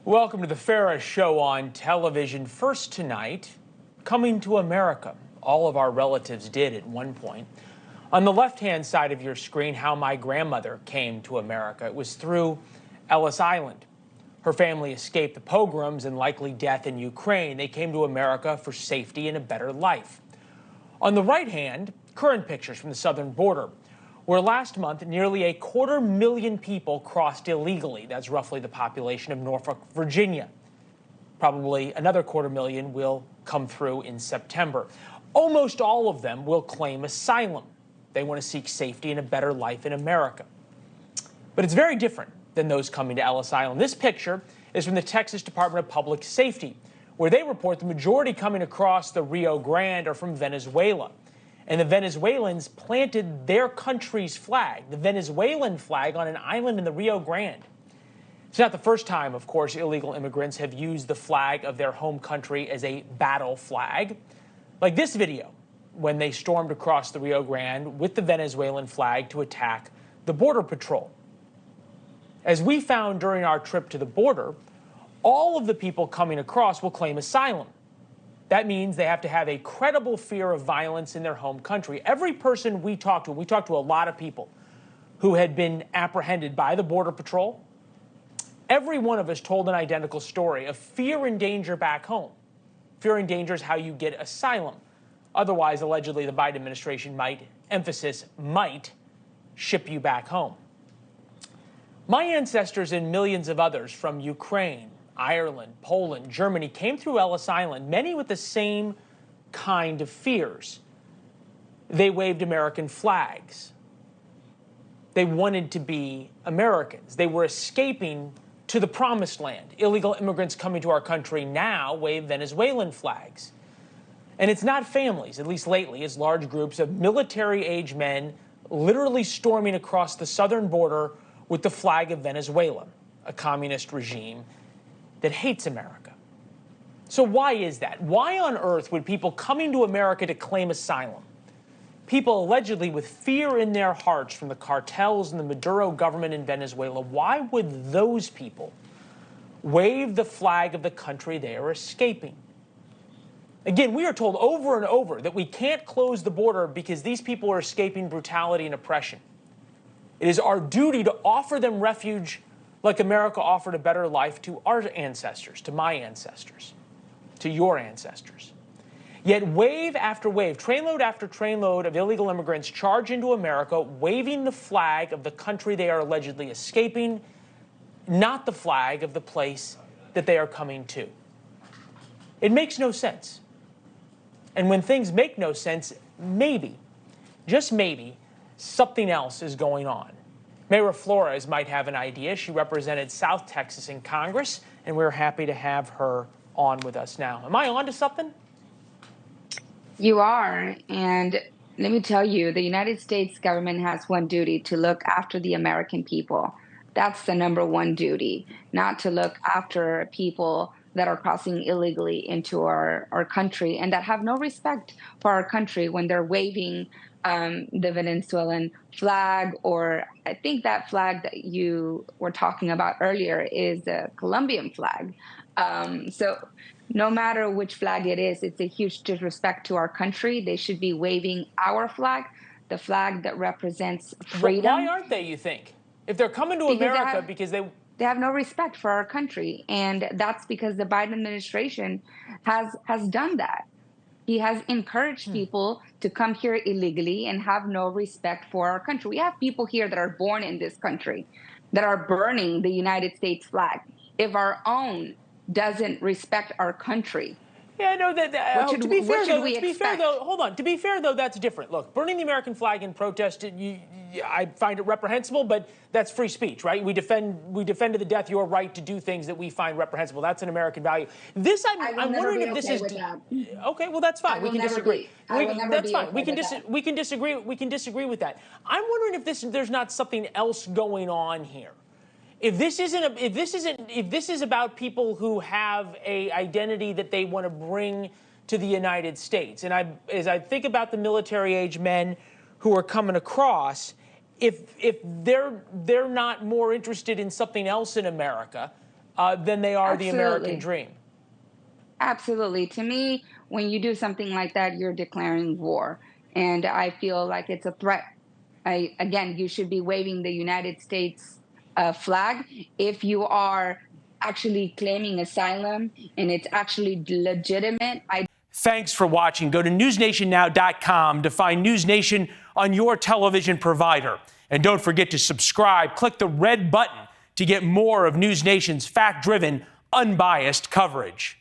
Welcome to the Farah Show on television. First tonight, coming to America. All of our relatives did at one point. On the left-hand side of your screen, how my grandmother came to America. It was through Ellis Island. Her family escaped the pogroms and likely death in Ukraine. They came to America for safety and a better life. On the right hand, current pictures from the southern border, where last month nearly 250,000 people crossed illegally. That's roughly the population of Norfolk, Virginia. Probably another 250,000 will come through in September. Almost all of them will claim asylum. They want to seek safety and a better life in America. But it's very different than those coming to Ellis Island. This picture is from the Texas Department of Public Safety, where they report the majority coming across the Rio Grande are from Venezuela. And the Venezuelans planted their country's flag, the Venezuelan flag, on an island in the Rio Grande. It's not the first time, of course, illegal immigrants have used the flag of their home country as a battle flag. Like this video, when they stormed across the Rio Grande with the Venezuelan flag to attack the Border Patrol. As we found during our trip to the border, all of the people coming across will claim asylum. That means they have to have a credible fear of violence in their home country. Every person we talked to a lot of people who had been apprehended by the Border Patrol. Every one of us told an identical story of fear and danger back home. Fear and danger is how you get asylum. Otherwise, allegedly, the Biden administration might, emphasis might, ship you back home. My ancestors and millions of others from Ukraine, Ireland, Poland, Germany came through Ellis Island, many with the same kind of fears. They waved American flags. They wanted to be Americans. They were escaping to the promised land. Illegal immigrants coming to our country now wave Venezuelan flags. And it's not families, at least lately, it's large groups of military-age men literally storming across the southern border with the flag of Venezuela, a communist regime that hates America. So why is that? Why on earth would people coming to America to claim asylum, people allegedly with fear in their hearts from the cartels and the Maduro government in Venezuela, why would those people wave the flag of the country they are escaping? Again, we are told over and over that we can't close the border because these people are escaping brutality and oppression. It is our duty to offer them refuge like America offered a better life to our ancestors, to my ancestors, to your ancestors. Yet wave after wave, trainload after trainload of illegal immigrants charge into America, waving the flag of the country they are allegedly escaping, not the flag of the place that they are coming to. It makes no sense. And when things make no sense, maybe, just maybe, something else is going on. Mayra Flores might have an idea. She represented South Texas in Congress, and we're happy to have her on with us now. Am I on to something? You are, and let me tell you, the United States government has one duty: to look after the American people. That's the number one duty, not to look after people that are crossing illegally into our country and that have no respect for our country when they're waving the Venezuelan flag, or I think that flag that you were talking about earlier is the Colombian flag. So no matter which flag it is, it's a huge disrespect to our country. They should be waving our flag, the flag that represents freedom. Why aren't they, you think? If they're coming to America because they have no respect for our country, and that's because the Biden administration has done that. He has encouraged people to come here illegally and have no respect for our country. We have people here that are born in this country that are burning the United States flag. If our own doesn't respect our country, yeah, no, to be fair, though, hold on. To be fair, though, that's different. Look, burning the American flag in protest, I find it reprehensible, but that's free speech, right? We defend to the death your right to do things that we find reprehensible. That's an American value. This, I'm wondering if this is okay. Well, that's fine. We can disagree. That's fine. We can disagree. We can disagree with that. I'm wondering if there's not something else going on here. If this is about people who have an identity that they want to bring to the United States, and as I think about the military-age men who are coming across, if they're not more interested in something else in America, than they are the American Absolutely. dream. Absolutely. To me, when you do something like that, you're declaring war. And I feel like it's a threat. Again, you should be waving the United States flag if you are actually claiming asylum and it's actually legitimate. Thanks for watching. Go to newsnationnow.com to find News Nation on your television provider. And don't forget to subscribe. Click the red button to get more of News Nation's fact-driven, unbiased coverage.